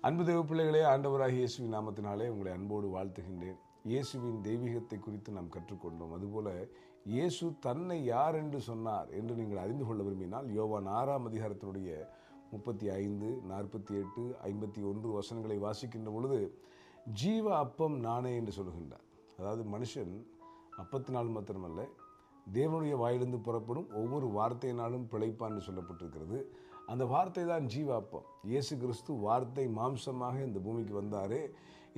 அன்பு தேவ பிள்ளைகளே, ஆண்டவராகிய இயேசுவின் நாமத்தினாலே உங்களை அன்போடு வாழ்த்துகின்றேன். இயேசுவின் தெய்வீகத்தை குறித்து நாம் கற்றுக்கொண்டோம். அதுபோல இயேசு தன்னை யார் என்று சொன்னார் என்று நீங்கள் அறிந்து கொள்ள விரும்பினால் யோவான் 6ஆம் அதிகாரத்தினுடைய 35, 48, 51 வசனங்களை வாசிக்கின்ற பொழுது ஜீவ அப்பம் நானே என்று சொல்கின்றார். அதாவது மனுஷன் அப்பத்தினால் மாத்திரமல்ல, தேவனுடைய வாயிலிருந்து புறப்படும் ஒவ்வொரு வார்த்தையினாலும் பிழைப்பான் என்று சொல்லப்பட்டிருக்கிறது. அந்த வார்த்தை தான் ஜீவ அப்பம். இயேசு கிறிஸ்து வார்த்தை மாம்சமாக இந்த பூமிக்கு வந்தாரே,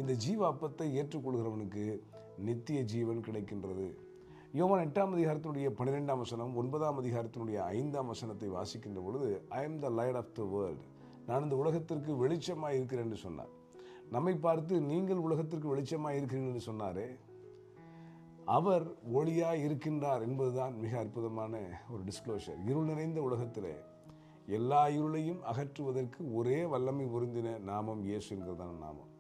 இந்த ஜீவ அப்பத்தை ஏற்றுக்கொள்கிறவனுக்கு நித்திய ஜீவன் கிடைக்கின்றது. யோவான் 8ஆம் அதிகாரத்தினுடைய 12ஆம் வசனம், 9ஆம் அதிகாரத்தினுடைய 5ஆம் வசனத்தை வாசிக்கின்ற பொழுது I am the light of the world, நான் இந்த உலகத்திற்கு வெளிச்சமாக இருக்கிறேன் என்று சொன்னார். நம்மை பார்த்து நீங்கள் உலகத்திற்கு வெளிச்சமாக இருக்கிறீர்கள் என்று சொன்னாரே, அவர் ஒளியாய் இருக்கின்றார் என்பதுதான் மிக அற்புதமான ஒரு டிஸ்க்ளோஷர். இருள் நிறைந்த உலகத்திலே எல்லா இருளையும் அகற்றுவதற்கு ஒரே வல்லமை பொருந்தின நாமம் இயேசு என்கிறதான நாமம்.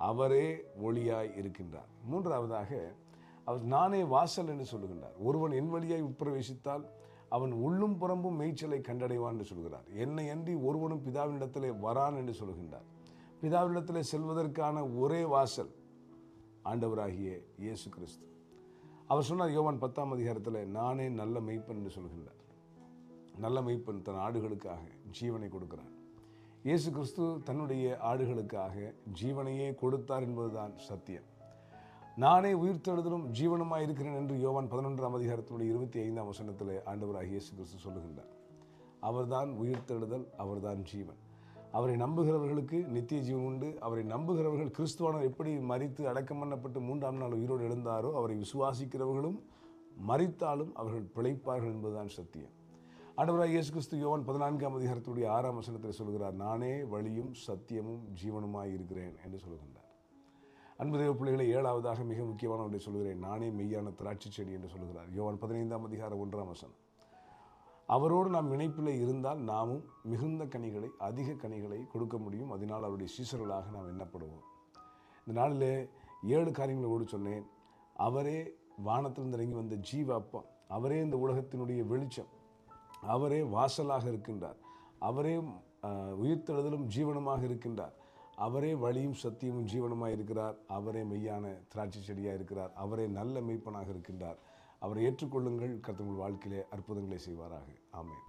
அவரே ஒளியாய் இருக்கின்றார். மூன்றாவதாக அவர் நானே வாசல் என்று சொல்லுகின்றார். ஒருவன் என் வழியாய் உட்பிரவேசித்தால் அவன் உள்ளும் புறம்பும் மேய்ச்சலை கண்டடைவான் என்று சொல்கிறார். என்னை அன்றி ஒருவனும் பிதாவினிடத்திலே வரான் என்று சொல்கின்றார். பிதாவினிடத்திலே செல்வதற்கான ஒரே வாசல் ஆண்டவராகிய இயேசு கிறிஸ்து. அவர் சொன்னார் யோவான் 10ஆம் அதிகாரத்தில், நானே நல்ல மெய்ப்பன் என்று சொல்கின்றார். நல்ல மெய்ப்பன் தன் ஆடுகளுக்காக ஜீவனை கொடுக்கிறார். இயேசு கிறிஸ்து தன்னுடைய ஆடுகளுக்காக ஜீவனையே கொடுத்தார் என்பதுதான் சத்தியம். நானே உயிர்த்தெழுதலும் ஜீவனுமாய் இருக்கிறேன் என்று யோவான் 11ஆம் அதிகாரத்தினுடைய 25ஆம் வசனத்தில் ஆண்டவராகிய இயேசு கிறிஸ்து சொல்லுகின்றார். அவர்தான் உயிர்த்தெழுதல், அவர்தான் ஜீவன். அவரை நம்புகிறவர்களுக்கு நித்திய ஜீவன் உண்டு. அவரை நம்புகிறவர்கள், கிறிஸ்துவானவர் எப்படி மரித்து அடக்கம் பண்ணப்பட்டு 3ஆம் நாள் உயிரோடு எழுந்தாரோ, அவரை விசுவாசிக்கிறவர்களும் மரித்தாலும் அவர்கள் பிழைப்பார்கள் என்பதுதான் சத்தியம். ஆண்டவராகிய இயேசு கிறிஸ்து யோவான் 14ஆம் அதிகாரத்துடைய 6ஆம் வசனத்தில் சொல்கிறார், நானே வழியும் சத்தியமும் ஜீவனுமாய் இருக்கிறேன் என்று சொல்கின்றார். அன்பு தேவ பிள்ளைகளை, ஏழாவதாக மிக முக்கியமான ஒன்றை சொல்கிறேன், நானே மெய்யான திராட்சை செடி என்று சொல்கிறார். யோவான் 15ஆம் அதிகாரம் 1ஆம் வசனம். அவரோடு நாம் இணைப்பில் இருந்தால் நாமும் மிகுந்த கனிகளை, அதிக கனிகளை கொடுக்க முடியும். அதனால் அவருடைய சீசர்களாக நாம் எண்ணப்படுவோம். இந்த நாளில் 7 காரியங்களோடு சொன்னேன். அவரே வானத்திலிருந்து இறங்கி வந்த ஜீவ அப்பம், அவரே இந்த உலகத்தினுடைய வெளிச்சம், அவரே வாசலாக இருக்கின்றார், அவரே உயிர்த்தெழுதலும் ஜீவனுமாக இருக்கின்றார், அவரே வழியும் சத்தியமும் ஜீவனுமாக இருக்கிறார், அவரே மெய்யான திராட்சை செடியாக இருக்கிறார், அவரே நல்ல மெய்ப்பனாக இருக்கின்றார். அவரை ஏற்றுக்கொள்ளுங்கள். கர்த்தர் உங்கள் வாழ்க்கையிலே அற்புதங்களை செய்வாராக. ஆமென்.